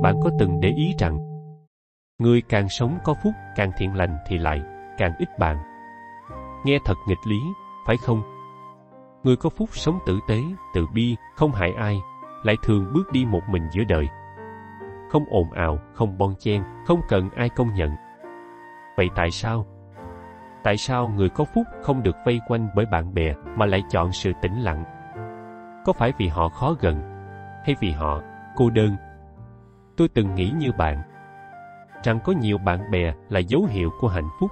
Bạn có từng để ý rằng người càng sống có phúc, càng thiện lành thì lại càng ít bạn? Nghe thật nghịch lý, phải không? Người có phúc sống tử tế, từ bi, không hại ai, lại thường bước đi một mình giữa đời. Không ồn ào, không bon chen, không cần ai công nhận. Vậy tại sao? Tại sao người có phúc không được vây quanh bởi bạn bè mà lại chọn sự tĩnh lặng? Có phải vì họ khó gần, hay vì họ cô đơn? Tôi từng nghĩ như bạn, rằng có nhiều bạn bè là dấu hiệu của hạnh phúc.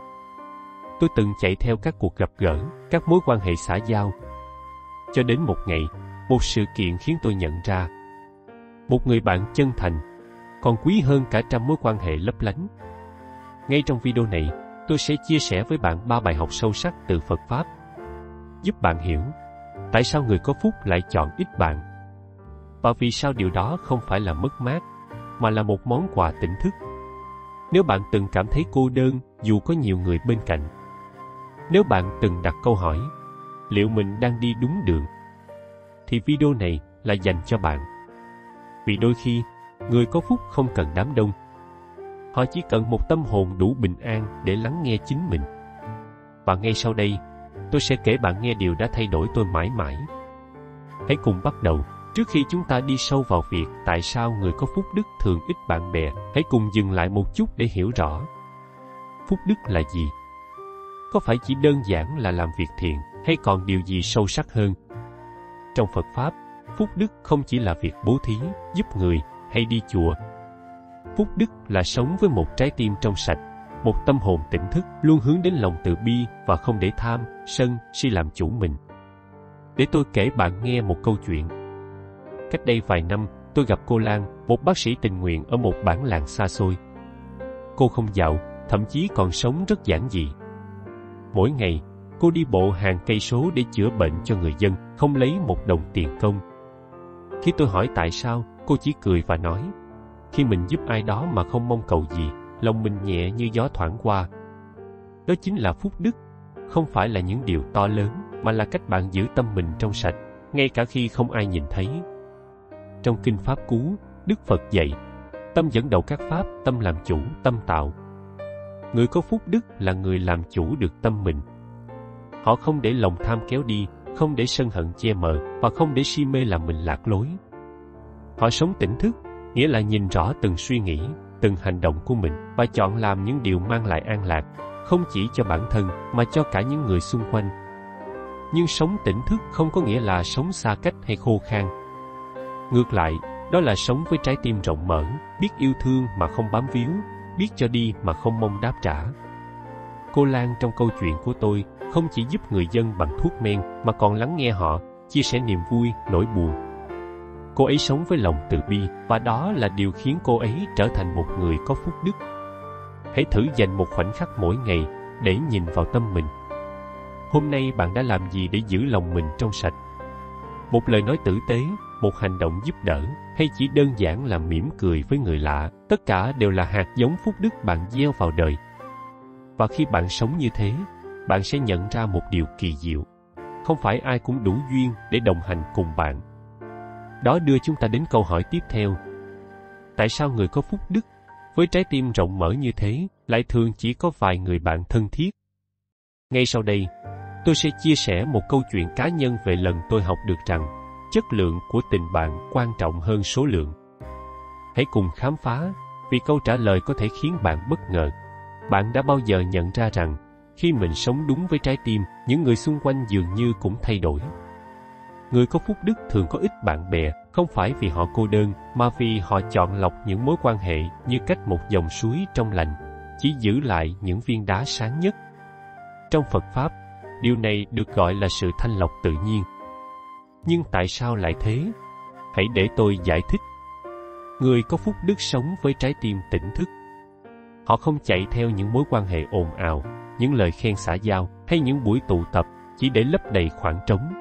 Tôi từng chạy theo các cuộc gặp gỡ, các mối quan hệ xã giao. Cho đến một ngày, một sự kiện khiến tôi nhận ra, một người bạn chân thành còn quý hơn cả trăm mối quan hệ lấp lánh. Ngay trong video này, tôi sẽ chia sẻ với bạn 3 bài học sâu sắc từ Phật Pháp, giúp bạn hiểu tại sao người có phúc lại chọn ít bạn, và vì sao điều đó không phải là mất mát, mà là một món quà tỉnh thức. Nếu bạn từng cảm thấy cô đơn dù có nhiều người bên cạnh, nếu bạn từng đặt câu hỏi liệu mình đang đi đúng đường, thì video này là dành cho bạn. Vì đôi khi, người có phúc không cần đám đông. Họ chỉ cần một tâm hồn đủ bình an để lắng nghe chính mình. Và ngay sau đây, tôi sẽ kể bạn nghe điều đã thay đổi tôi mãi mãi. Hãy cùng bắt đầu. Trước khi chúng ta đi sâu vào việc tại sao người có phúc đức thường ít bạn bè, hãy cùng dừng lại một chút để hiểu rõ. Phúc đức là gì? Có phải chỉ đơn giản là làm việc thiện, hay còn điều gì sâu sắc hơn? Trong Phật Pháp, phúc đức không chỉ là việc bố thí, giúp người hay đi chùa. Phúc đức là sống với một trái tim trong sạch, một tâm hồn tỉnh thức, luôn hướng đến lòng từ bi và không để tham, sân, si làm chủ mình. Để tôi kể bạn nghe một câu chuyện. Cách đây vài năm, tôi gặp cô Lan, một bác sĩ tình nguyện ở một bản làng xa xôi. Cô không giàu, thậm chí còn sống rất giản dị. Mỗi ngày, cô đi bộ hàng cây số để chữa bệnh cho người dân, không lấy một đồng tiền công. Khi tôi hỏi tại sao, cô chỉ cười và nói, khi mình giúp ai đó mà không mong cầu gì, lòng mình nhẹ như gió thoảng qua. Đó chính là phúc đức, không phải là những điều to lớn, mà là cách bạn giữ tâm mình trong sạch, ngay cả khi không ai nhìn thấy. Trong Kinh Pháp Cú, Đức Phật dạy, tâm dẫn đầu các pháp, tâm làm chủ, tâm tạo. Người có phúc đức là người làm chủ được tâm mình. Họ không để lòng tham kéo đi, không để sân hận che mờ, và không để si mê làm mình lạc lối. Họ sống tỉnh thức, nghĩa là nhìn rõ từng suy nghĩ, từng hành động của mình, và chọn làm những điều mang lại an lạc, không chỉ cho bản thân, mà cho cả những người xung quanh. Nhưng sống tỉnh thức không có nghĩa là sống xa cách hay khô khan. Ngược lại, đó là sống với trái tim rộng mở, biết yêu thương mà không bám víu, biết cho đi mà không mong đáp trả. Cô Lan trong câu chuyện của tôi không chỉ giúp người dân bằng thuốc men, mà còn lắng nghe họ, chia sẻ niềm vui, nỗi buồn. Cô ấy sống với lòng từ bi, và đó là điều khiến cô ấy trở thành một người có phúc đức. Hãy thử dành một khoảnh khắc mỗi ngày để nhìn vào tâm mình. Hôm nay bạn đã làm gì để giữ lòng mình trong sạch? Một lời nói tử tế, một hành động giúp đỡ, hay chỉ đơn giản là mỉm cười với người lạ, tất cả đều là hạt giống phúc đức bạn gieo vào đời. Và khi bạn sống như thế, bạn sẽ nhận ra một điều kỳ diệu. Không phải ai cũng đủ duyên để đồng hành cùng bạn. Đó đưa chúng ta đến câu hỏi tiếp theo. Tại sao người có phúc đức, với trái tim rộng mở như thế, lại thường chỉ có vài người bạn thân thiết? Ngay sau đây, tôi sẽ chia sẻ một câu chuyện cá nhân về lần tôi học được rằng chất lượng của tình bạn quan trọng hơn số lượng. Hãy cùng khám phá, vì câu trả lời có thể khiến bạn bất ngờ. Bạn đã bao giờ nhận ra rằng khi mình sống đúng với trái tim, những người xung quanh dường như cũng thay đổi? Người có phúc đức thường có ít bạn bè, không phải vì họ cô đơn, mà vì họ chọn lọc những mối quan hệ như cách một dòng suối trong lành, chỉ giữ lại những viên đá sáng nhất. Trong Phật Pháp, điều này được gọi là sự thanh lọc tự nhiên. Nhưng tại sao lại thế? Hãy để tôi giải thích. Người có phúc đức sống với trái tim tỉnh thức. Họ không chạy theo những mối quan hệ ồn ào, những lời khen xã giao hay những buổi tụ tập chỉ để lấp đầy khoảng trống.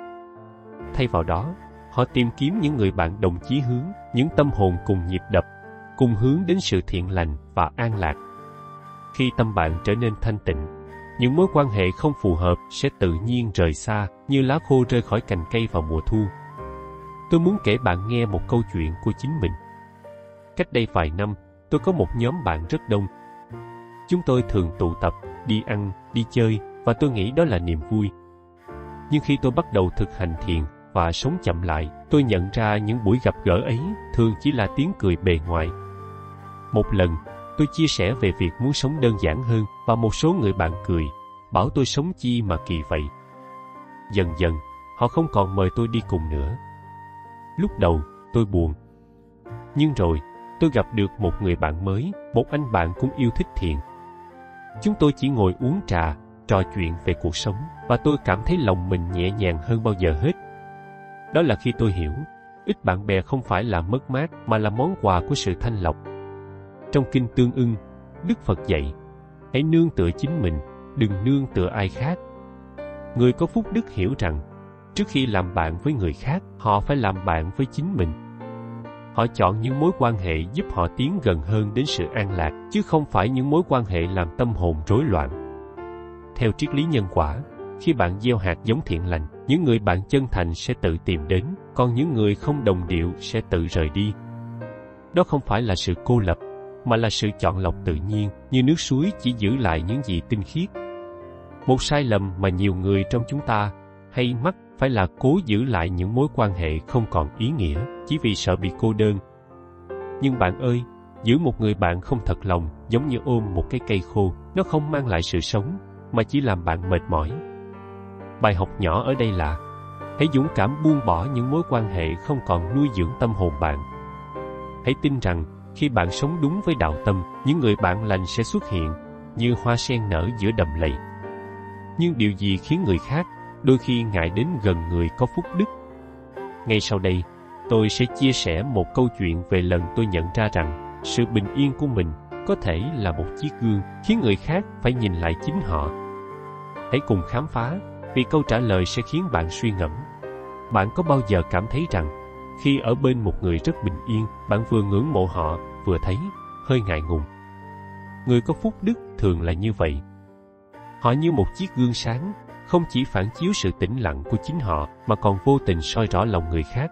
Thay vào đó, họ tìm kiếm những người bạn đồng chí hướng, những tâm hồn cùng nhịp đập, cùng hướng đến sự thiện lành và an lạc. Khi tâm bạn trở nên thanh tịnh, những mối quan hệ không phù hợp sẽ tự nhiên rời xa, như lá khô rơi khỏi cành cây vào mùa thu. Tôi muốn kể bạn nghe một câu chuyện của chính mình. Cách đây vài năm, tôi có một nhóm bạn rất đông. Chúng tôi thường tụ tập, đi ăn, đi chơi, và tôi nghĩ đó là niềm vui. Nhưng khi tôi bắt đầu thực hành thiền và sống chậm lại, tôi nhận ra những buổi gặp gỡ ấy thường chỉ là tiếng cười bề ngoài. Một lần, tôi chia sẻ về việc muốn sống đơn giản hơn, và một số người bạn cười, bảo tôi sống chi mà kỳ vậy. Dần dần, họ không còn mời tôi đi cùng nữa. Lúc đầu, tôi buồn. Nhưng rồi, tôi gặp được một người bạn mới, một anh bạn cũng yêu thích thiền. Chúng tôi chỉ ngồi uống trà, trò chuyện về cuộc sống, và tôi cảm thấy lòng mình nhẹ nhàng hơn bao giờ hết. Đó là khi tôi hiểu, ít bạn bè không phải là mất mát, mà là món quà của sự thanh lọc. Trong Kinh Tương Ưng, Đức Phật dạy, hãy nương tựa chính mình, đừng nương tựa ai khác. Người có phúc đức hiểu rằng, trước khi làm bạn với người khác, họ phải làm bạn với chính mình. Họ chọn những mối quan hệ giúp họ tiến gần hơn đến sự an lạc, chứ không phải những mối quan hệ làm tâm hồn rối loạn. Theo triết lý nhân quả, khi bạn gieo hạt giống thiện lành, những người bạn chân thành sẽ tự tìm đến, còn những người không đồng điệu sẽ tự rời đi. Đó không phải là sự cô lập, mà là sự chọn lọc tự nhiên, như nước suối chỉ giữ lại những gì tinh khiết. Một sai lầm mà nhiều người trong chúng ta hay mắc phải là cố giữ lại những mối quan hệ không còn ý nghĩa, chỉ vì sợ bị cô đơn. Nhưng bạn ơi, giữ một người bạn không thật lòng giống như ôm một cái cây khô, nó không mang lại sự sống, mà chỉ làm bạn mệt mỏi. Bài học nhỏ ở đây là, hãy dũng cảm buông bỏ những mối quan hệ không còn nuôi dưỡng tâm hồn bạn. Hãy tin rằng, khi bạn sống đúng với đạo tâm, những người bạn lành sẽ xuất hiện, như hoa sen nở giữa đầm lầy. Nhưng điều gì khiến người khác đôi khi ngại đến gần người có phúc đức? Ngay sau đây, tôi sẽ chia sẻ một câu chuyện về lần tôi nhận ra rằng sự bình yên của mình có thể là một chiếc gương khiến người khác phải nhìn lại chính họ. Hãy cùng khám phá, vì câu trả lời sẽ khiến bạn suy ngẫm. Bạn có bao giờ cảm thấy rằng khi ở bên một người rất bình yên, bạn vừa ngưỡng mộ họ, vừa thấy hơi ngại ngùng? Người có phúc đức thường là như vậy. Họ như một chiếc gương sáng, không chỉ phản chiếu sự tĩnh lặng của chính họ, mà còn vô tình soi rõ lòng người khác.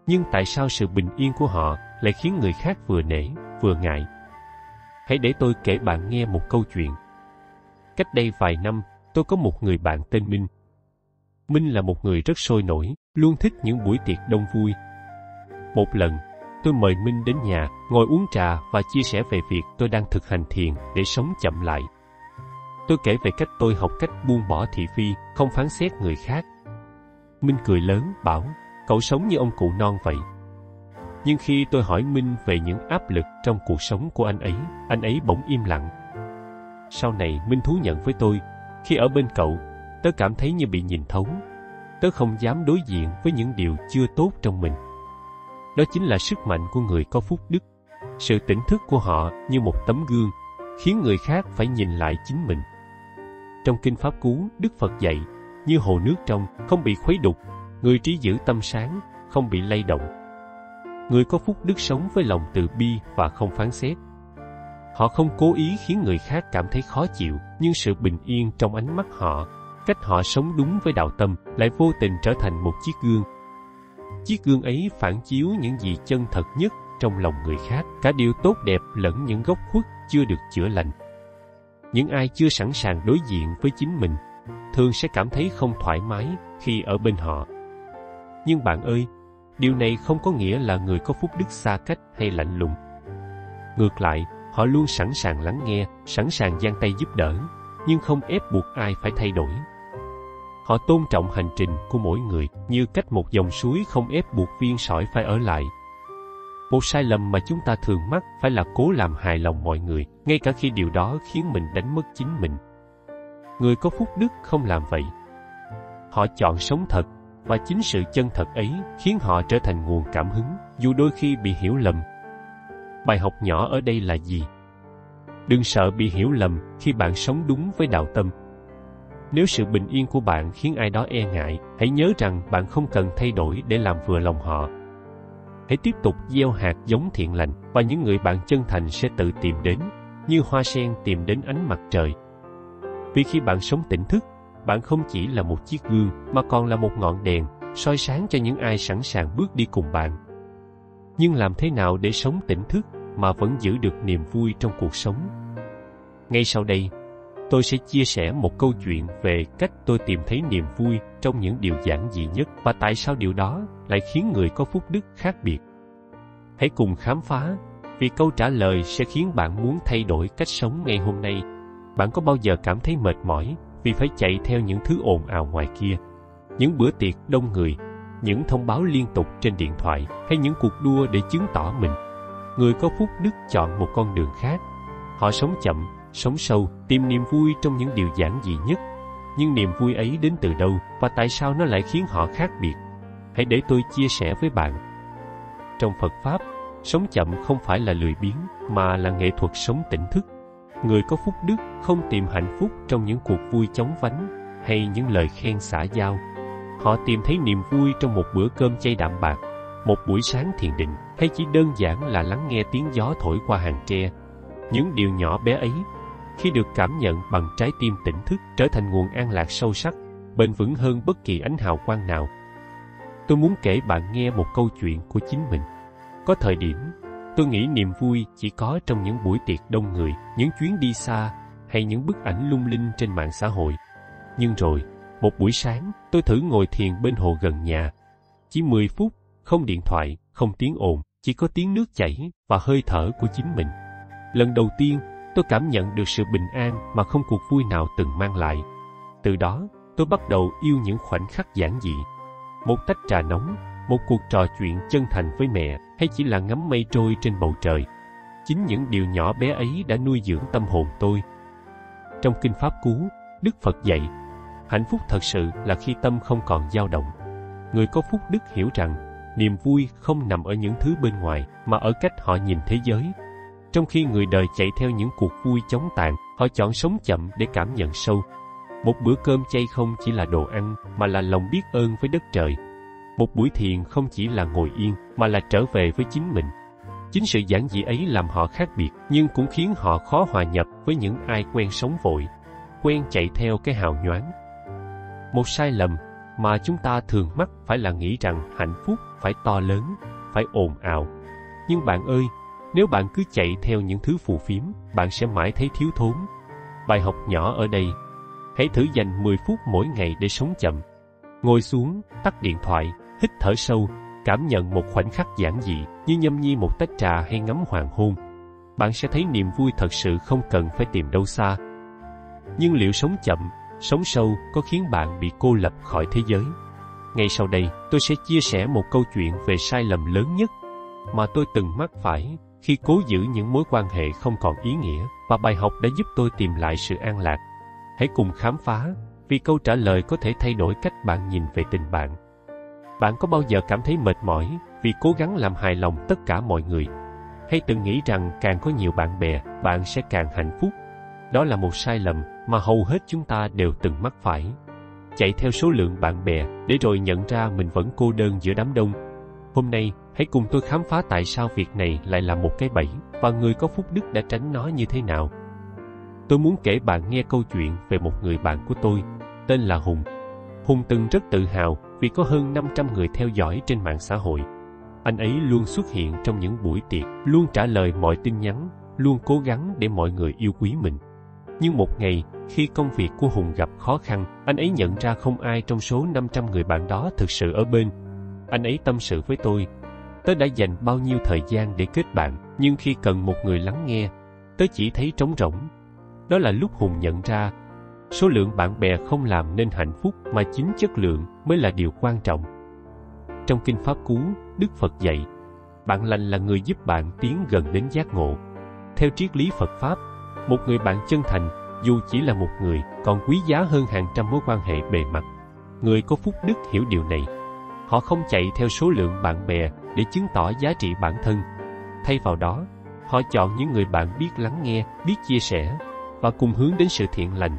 Nhưng tại sao sự bình yên của họ lại khiến người khác vừa nể, vừa ngại? Hãy để tôi kể bạn nghe một câu chuyện. Cách đây vài năm, tôi có một người bạn tên Minh. Minh là một người rất sôi nổi, luôn thích những buổi tiệc đông vui. Một lần, tôi mời Minh đến nhà, ngồi uống trà và chia sẻ về việc tôi đang thực hành thiền để sống chậm lại. Tôi kể về cách tôi học cách buông bỏ thị phi, không phán xét người khác. Minh cười lớn, bảo, cậu sống như ông cụ non vậy. Nhưng khi tôi hỏi Minh về những áp lực trong cuộc sống của anh ấy bỗng im lặng. Sau này Minh thú nhận với tôi, khi ở bên cậu, tớ cảm thấy như bị nhìn thấu. Tớ không dám đối diện với những điều chưa tốt trong mình. Đó chính là sức mạnh của người có phúc đức. Sự tỉnh thức của họ như một tấm gương, khiến người khác phải nhìn lại chính mình. Trong Kinh Pháp Cú, Đức Phật dạy, như hồ nước trong, không bị khuấy đục, người trí giữ tâm sáng, không bị lay động. Người có phúc đức sống với lòng từ bi và không phán xét. Họ không cố ý khiến người khác cảm thấy khó chịu, nhưng sự bình yên trong ánh mắt họ, cách họ sống đúng với đạo tâm, lại vô tình trở thành một chiếc gương. Chiếc gương ấy phản chiếu những gì chân thật nhất trong lòng người khác, cả điều tốt đẹp lẫn những góc khuất chưa được chữa lành. Những ai chưa sẵn sàng đối diện với chính mình, thường sẽ cảm thấy không thoải mái khi ở bên họ. Nhưng bạn ơi, điều này không có nghĩa là người có phúc đức xa cách hay lạnh lùng. Ngược lại, họ luôn sẵn sàng lắng nghe, sẵn sàng giang tay giúp đỡ, nhưng không ép buộc ai phải thay đổi. Họ tôn trọng hành trình của mỗi người, như cách một dòng suối không ép buộc viên sỏi phải ở lại. Một sai lầm mà chúng ta thường mắc phải là cố làm hài lòng mọi người, ngay cả khi điều đó khiến mình đánh mất chính mình. Người có phúc đức không làm vậy. Họ chọn sống thật, và chính sự chân thật ấy khiến họ trở thành nguồn cảm hứng, dù đôi khi bị hiểu lầm. Bài học nhỏ ở đây là gì? Đừng sợ bị hiểu lầm khi bạn sống đúng với đạo tâm. Nếu sự bình yên của bạn khiến ai đó e ngại, hãy nhớ rằng bạn không cần thay đổi để làm vừa lòng họ. Hãy tiếp tục gieo hạt giống thiện lành, và những người bạn chân thành sẽ tự tìm đến, như hoa sen tìm đến ánh mặt trời. Vì khi bạn sống tỉnh thức, bạn không chỉ là một chiếc gương, mà còn là một ngọn đèn, soi sáng cho những ai sẵn sàng bước đi cùng bạn. Nhưng làm thế nào để sống tỉnh thức mà vẫn giữ được niềm vui trong cuộc sống? Ngay sau đây, tôi sẽ chia sẻ một câu chuyện về cách tôi tìm thấy niềm vui trong những điều giản dị nhất và tại sao điều đó lại khiến người có phúc đức khác biệt. Hãy cùng khám phá, vì câu trả lời sẽ khiến bạn muốn thay đổi cách sống ngay hôm nay. Bạn có bao giờ cảm thấy mệt mỏi vì phải chạy theo những thứ ồn ào ngoài kia? Những bữa tiệc đông người, những thông báo liên tục trên điện thoại hay những cuộc đua để chứng tỏ mình. Người có phúc đức chọn một con đường khác. Họ sống chậm, sống sâu, tìm niềm vui trong những điều giản dị nhất. Nhưng niềm vui ấy đến từ đâu và tại sao nó lại khiến họ khác biệt? Hãy để tôi chia sẻ với bạn. Trong Phật Pháp, sống chậm không phải là lười biếng mà là nghệ thuật sống tỉnh thức. Người có phúc đức không tìm hạnh phúc trong những cuộc vui chóng vánh hay những lời khen xã giao. Họ tìm thấy niềm vui trong một bữa cơm chay đạm bạc, một buổi sáng thiền định, hay chỉ đơn giản là lắng nghe tiếng gió thổi qua hàng tre. Những điều nhỏ bé ấy, khi được cảm nhận bằng trái tim tỉnh thức, trở thành nguồn an lạc sâu sắc, bền vững hơn bất kỳ ánh hào quang nào. Tôi muốn kể bạn nghe một câu chuyện của chính mình. Có thời điểm, tôi nghĩ niềm vui chỉ có trong những buổi tiệc đông người, những chuyến đi xa, hay những bức ảnh lung linh trên mạng xã hội. Nhưng rồi, một buổi sáng, tôi thử ngồi thiền bên hồ gần nhà. Chỉ 10 phút, không điện thoại, không tiếng ồn, chỉ có tiếng nước chảy và hơi thở của chính mình. Lần đầu tiên, tôi cảm nhận được sự bình an mà không cuộc vui nào từng mang lại. Từ đó, tôi bắt đầu yêu những khoảnh khắc giản dị. Một tách trà nóng, một cuộc trò chuyện chân thành với mẹ, hay chỉ là ngắm mây trôi trên bầu trời. Chính những điều nhỏ bé ấy đã nuôi dưỡng tâm hồn tôi. Trong Kinh Pháp Cú, Đức Phật dạy, hạnh phúc thật sự là khi tâm không còn dao động. Người có phúc đức hiểu rằng, niềm vui không nằm ở những thứ bên ngoài, mà ở cách họ nhìn thế giới. Trong khi người đời chạy theo những cuộc vui chóng tàn, họ chọn sống chậm để cảm nhận sâu. Một bữa cơm chay không chỉ là đồ ăn, mà là lòng biết ơn với đất trời. Một buổi thiền không chỉ là ngồi yên, mà là trở về với chính mình. Chính sự giản dị ấy làm họ khác biệt, nhưng cũng khiến họ khó hòa nhập với những ai quen sống vội, quen chạy theo cái hào nhoáng. Một sai lầm mà chúng ta thường mắc phải là nghĩ rằng hạnh phúc phải to lớn, phải ồn ào. Nhưng bạn ơi, nếu bạn cứ chạy theo những thứ phù phiếm, bạn sẽ mãi thấy thiếu thốn. Bài học nhỏ ở đây, hãy thử dành 10 phút mỗi ngày để sống chậm. Ngồi xuống, tắt điện thoại, hít thở sâu, cảm nhận một khoảnh khắc giản dị như nhâm nhi một tách trà hay ngắm hoàng hôn. Bạn sẽ thấy niềm vui thật sự không cần phải tìm đâu xa. Nhưng liệu sống chậm, sống sâu có khiến bạn bị cô lập khỏi thế giới? Ngay sau đây, tôi sẽ chia sẻ một câu chuyện về sai lầm lớn nhất mà tôi từng mắc phải khi cố giữ những mối quan hệ không còn ý nghĩa, và bài học đã giúp tôi tìm lại sự an lạc. Hãy cùng khám phá, vì câu trả lời có thể thay đổi cách bạn nhìn về tình bạn. Bạn có bao giờ cảm thấy mệt mỏi vì cố gắng làm hài lòng tất cả mọi người? Hay từng nghĩ rằng càng có nhiều bạn bè, bạn sẽ càng hạnh phúc? Đó là một sai lầm mà hầu hết chúng ta đều từng mắc phải. Chạy theo số lượng bạn bè để rồi nhận ra mình vẫn cô đơn giữa đám đông. Hôm nay, hãy cùng tôi khám phá tại sao việc này lại là một cái bẫy và người có phúc đức đã tránh nó như thế nào. Tôi muốn kể bạn nghe câu chuyện về một người bạn của tôi, tên là Hùng. Hùng từng rất tự hào vì có hơn 500 người theo dõi trên mạng xã hội. Anh ấy luôn xuất hiện trong những buổi tiệc, luôn trả lời mọi tin nhắn, luôn cố gắng để mọi người yêu quý mình. Nhưng một ngày, khi công việc của Hùng gặp khó khăn, anh ấy nhận ra không ai trong số 500 người bạn đó thực sự ở bên. Anh ấy tâm sự với tôi, tớ đã dành bao nhiêu thời gian để kết bạn, nhưng khi cần một người lắng nghe, tớ chỉ thấy trống rỗng. Đó là lúc Hùng nhận ra, số lượng bạn bè không làm nên hạnh phúc, mà chính chất lượng mới là điều quan trọng. Trong Kinh Pháp Cú, Đức Phật dạy, bạn lành là người giúp bạn tiến gần đến giác ngộ. Theo triết lý Phật Pháp, một người bạn chân thành, dù chỉ là một người, còn quý giá hơn hàng trăm mối quan hệ bề mặt. Người có phúc đức hiểu điều này. Họ không chạy theo số lượng bạn bè để chứng tỏ giá trị bản thân. Thay vào đó, họ chọn những người bạn biết lắng nghe, biết chia sẻ và cùng hướng đến sự thiện lành.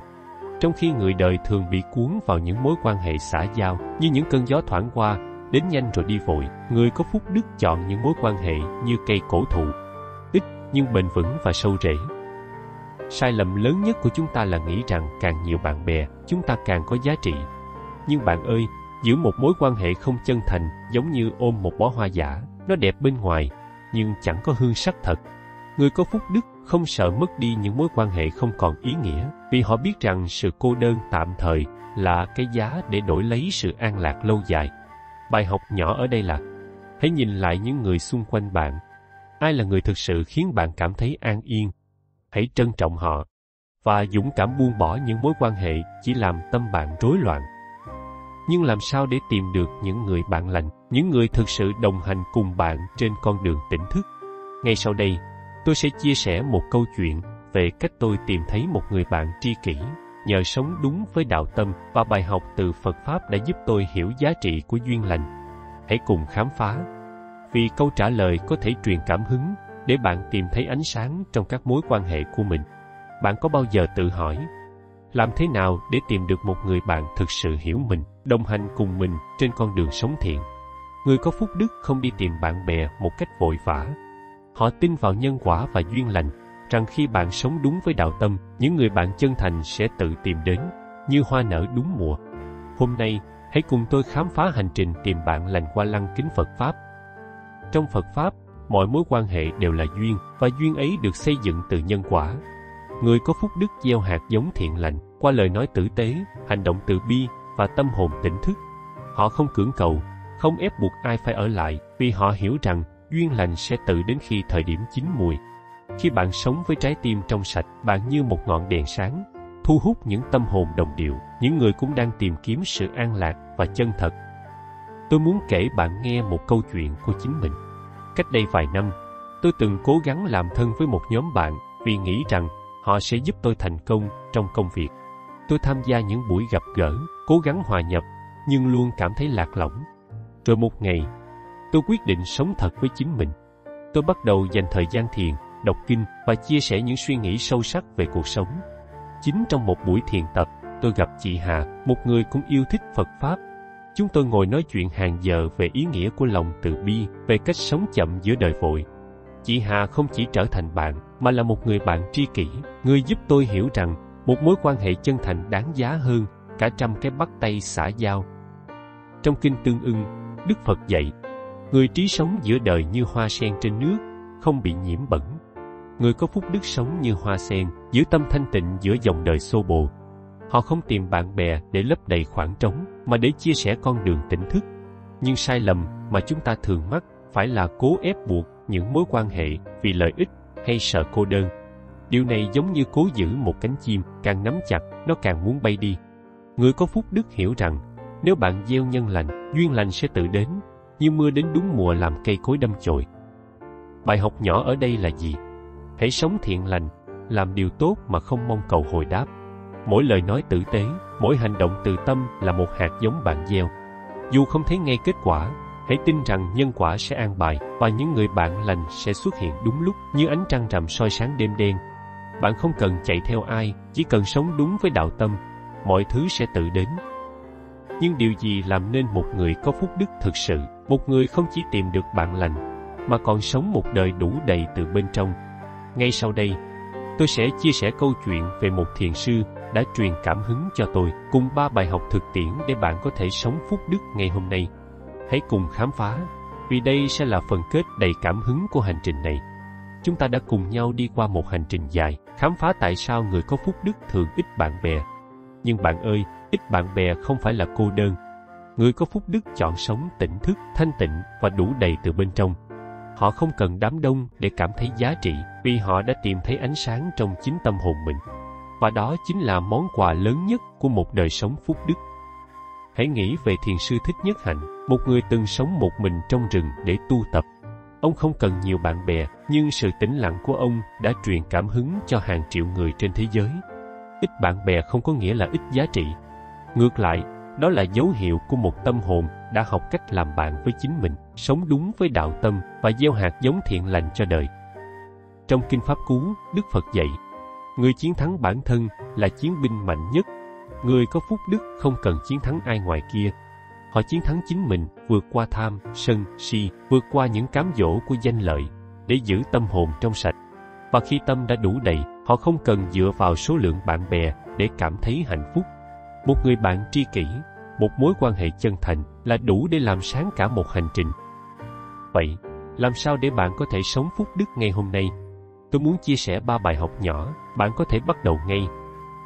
Trong khi người đời thường bị cuốn vào những mối quan hệ xã giao như những cơn gió thoảng qua, đến nhanh rồi đi vội, người có phúc đức chọn những mối quan hệ như cây cổ thụ, ít nhưng bền vững và sâu rễ. Sai lầm lớn nhất của chúng ta là nghĩ rằng càng nhiều bạn bè, chúng ta càng có giá trị. Nhưng bạn ơi, giữ một mối quan hệ không chân thành giống như ôm một bó hoa giả, nó đẹp bên ngoài, nhưng chẳng có hương sắc thật. Người có phúc đức không sợ mất đi những mối quan hệ không còn ý nghĩa, vì họ biết rằng sự cô đơn tạm thời là cái giá để đổi lấy sự an lạc lâu dài. Bài học nhỏ ở đây là hãy nhìn lại những người xung quanh bạn. Ai là người thực sự khiến bạn cảm thấy an yên? Hãy trân trọng họ và dũng cảm buông bỏ những mối quan hệ chỉ làm tâm bạn rối loạn. Nhưng làm sao để tìm được những người bạn lành, những người thực sự đồng hành cùng bạn trên con đường tỉnh thức? Ngay sau đây, tôi sẽ chia sẻ một câu chuyện về cách tôi tìm thấy một người bạn tri kỷ nhờ sống đúng với đạo tâm, và bài học từ Phật Pháp đã giúp tôi hiểu giá trị của duyên lành. Hãy cùng khám phá, vì câu trả lời có thể truyền cảm hứng để bạn tìm thấy ánh sáng trong các mối quan hệ của mình. Bạn có bao giờ tự hỏi, làm thế nào để tìm được một người bạn thực sự hiểu mình, đồng hành cùng mình trên con đường sống thiện? Người có phúc đức không đi tìm bạn bè một cách vội vã. Họ tin vào nhân quả và duyên lành, rằng khi bạn sống đúng với đạo tâm, những người bạn chân thành sẽ tự tìm đến, như hoa nở đúng mùa. Hôm nay, hãy cùng tôi khám phá hành trình tìm bạn lành qua lăng kính Phật Pháp. Trong Phật Pháp, mọi mối quan hệ đều là duyên, và duyên ấy được xây dựng từ nhân quả. Người có phúc đức gieo hạt giống thiện lành qua lời nói tử tế, hành động từ bi và tâm hồn tỉnh thức. Họ không cưỡng cầu, không ép buộc ai phải ở lại, vì họ hiểu rằng duyên lành sẽ tự đến khi thời điểm chín mùi. Khi bạn sống với trái tim trong sạch, bạn như một ngọn đèn sáng, thu hút những tâm hồn đồng điệu, những người cũng đang tìm kiếm sự an lạc và chân thật. Tôi muốn kể bạn nghe một câu chuyện của chính mình. Cách đây vài năm, tôi từng cố gắng làm thân với một nhóm bạn vì nghĩ rằng họ sẽ giúp tôi thành công trong công việc. Tôi tham gia những buổi gặp gỡ, cố gắng hòa nhập, nhưng luôn cảm thấy lạc lõng. Rồi một ngày, tôi quyết định sống thật với chính mình. Tôi bắt đầu dành thời gian thiền, đọc kinh và chia sẻ những suy nghĩ sâu sắc về cuộc sống. Chính trong một buổi thiền tập, tôi gặp chị Hà, một người cũng yêu thích Phật Pháp. Chúng tôi ngồi nói chuyện hàng giờ về ý nghĩa của lòng từ bi, về cách sống chậm giữa đời vội. Chị Hà không chỉ trở thành bạn, mà là một người bạn tri kỷ, người giúp tôi hiểu rằng một mối quan hệ chân thành đáng giá hơn cả trăm cái bắt tay xã giao. Trong kinh Tương Ưng, Đức Phật dạy, người trí sống giữa đời như hoa sen trên nước, không bị nhiễm bẩn. Người có phúc đức sống như hoa sen, giữ tâm thanh tịnh giữa dòng đời xô bồ. Họ không tìm bạn bè để lấp đầy khoảng trống, mà để chia sẻ con đường tỉnh thức. Nhưng sai lầm mà chúng ta thường mắc phải là cố ép buộc những mối quan hệ vì lợi ích hay sợ cô đơn. Điều này giống như cố giữ một cánh chim, càng nắm chặt, nó càng muốn bay đi. Người có phúc đức hiểu rằng, nếu bạn gieo nhân lành, duyên lành sẽ tự đến, như mưa đến đúng mùa làm cây cối đâm chồi. Bài học nhỏ ở đây là gì? Hãy sống thiện lành, làm điều tốt mà không mong cầu hồi đáp. Mỗi lời nói tử tế, mỗi hành động từ tâm là một hạt giống bạn gieo. Dù không thấy ngay kết quả, hãy tin rằng nhân quả sẽ an bài và những người bạn lành sẽ xuất hiện đúng lúc như ánh trăng rằm soi sáng đêm đen. Bạn không cần chạy theo ai, chỉ cần sống đúng với đạo tâm, mọi thứ sẽ tự đến. Nhưng điều gì làm nên một người có phúc đức thực sự, một người không chỉ tìm được bạn lành, mà còn sống một đời đủ đầy từ bên trong? Ngay sau đây, tôi sẽ chia sẻ câu chuyện về một thiền sư đã truyền cảm hứng cho tôi, cùng 3 bài học thực tiễn để bạn có thể sống phúc đức ngày hôm nay. Hãy cùng khám phá, vì đây sẽ là phần kết đầy cảm hứng của hành trình này. Chúng ta đã cùng nhau đi qua một hành trình dài, khám phá tại sao người có phúc đức thường ít bạn bè. Nhưng bạn ơi, ít bạn bè không phải là cô đơn. Người có phúc đức chọn sống tỉnh thức, thanh tịnh và đủ đầy từ bên trong. Họ không cần đám đông để cảm thấy giá trị, vì họ đã tìm thấy ánh sáng trong chính tâm hồn mình. Và đó chính là món quà lớn nhất của một đời sống phúc đức. Hãy nghĩ về thiền sư Thích Nhất Hạnh, một người từng sống một mình trong rừng để tu tập. Ông không cần nhiều bạn bè, nhưng sự tĩnh lặng của ông đã truyền cảm hứng cho hàng triệu người trên thế giới. Ít bạn bè không có nghĩa là ít giá trị. Ngược lại, đó là dấu hiệu của một tâm hồn đã học cách làm bạn với chính mình, sống đúng với đạo tâm và gieo hạt giống thiện lành cho đời. Trong Kinh Pháp Cú, Đức Phật dạy, người chiến thắng bản thân là chiến binh mạnh nhất. Người có phúc đức không cần chiến thắng ai ngoài kia. Họ chiến thắng chính mình, vượt qua tham, sân, si, vượt qua những cám dỗ của danh lợi, để giữ tâm hồn trong sạch. Và khi tâm đã đủ đầy, họ không cần dựa vào số lượng bạn bè để cảm thấy hạnh phúc. Một người bạn tri kỷ, một mối quan hệ chân thành là đủ để làm sáng cả một hành trình. Vậy, Làm sao để bạn có thể sống phúc đức ngay hôm nay? Tôi muốn chia sẻ 3 bài học nhỏ, bạn có thể bắt đầu ngay.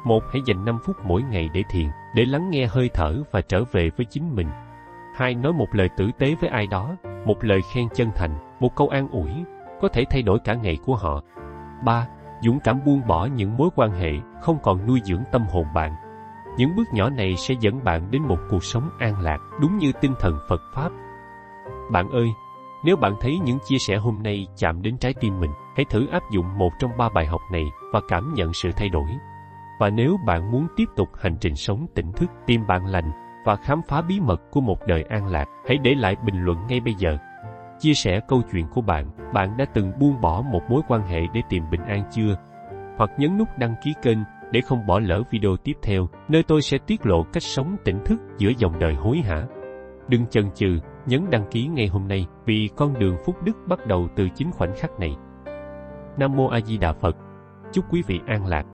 1. Hãy dành 5 phút mỗi ngày để thiền, để lắng nghe hơi thở và trở về với chính mình. 2. Nói một lời tử tế với ai đó, một lời khen chân thành, một câu an ủi, có thể thay đổi cả ngày của họ. 3. Dũng cảm buông bỏ những mối quan hệ không còn nuôi dưỡng tâm hồn bạn. Những bước nhỏ này sẽ dẫn bạn đến một cuộc sống an lạc, đúng như tinh thần Phật Pháp. Bạn ơi, nếu bạn thấy những chia sẻ hôm nay chạm đến trái tim mình, hãy thử áp dụng một trong 3 bài học này và cảm nhận sự thay đổi. Và nếu bạn muốn tiếp tục hành trình sống tỉnh thức, tìm bạn lành và khám phá bí mật của một đời an lạc, hãy để lại bình luận ngay bây giờ. Chia sẻ câu chuyện của bạn, bạn đã từng buông bỏ một mối quan hệ để tìm bình an chưa? Hoặc nhấn nút đăng ký kênh để không bỏ lỡ video tiếp theo, nơi tôi sẽ tiết lộ cách sống tỉnh thức giữa dòng đời hối hả. Đừng chần chừ, nhấn đăng ký ngay hôm nay, vì con đường phúc đức bắt đầu từ chính khoảnh khắc này. Nam Mô A Di Đà Phật. Chúc quý vị an lạc.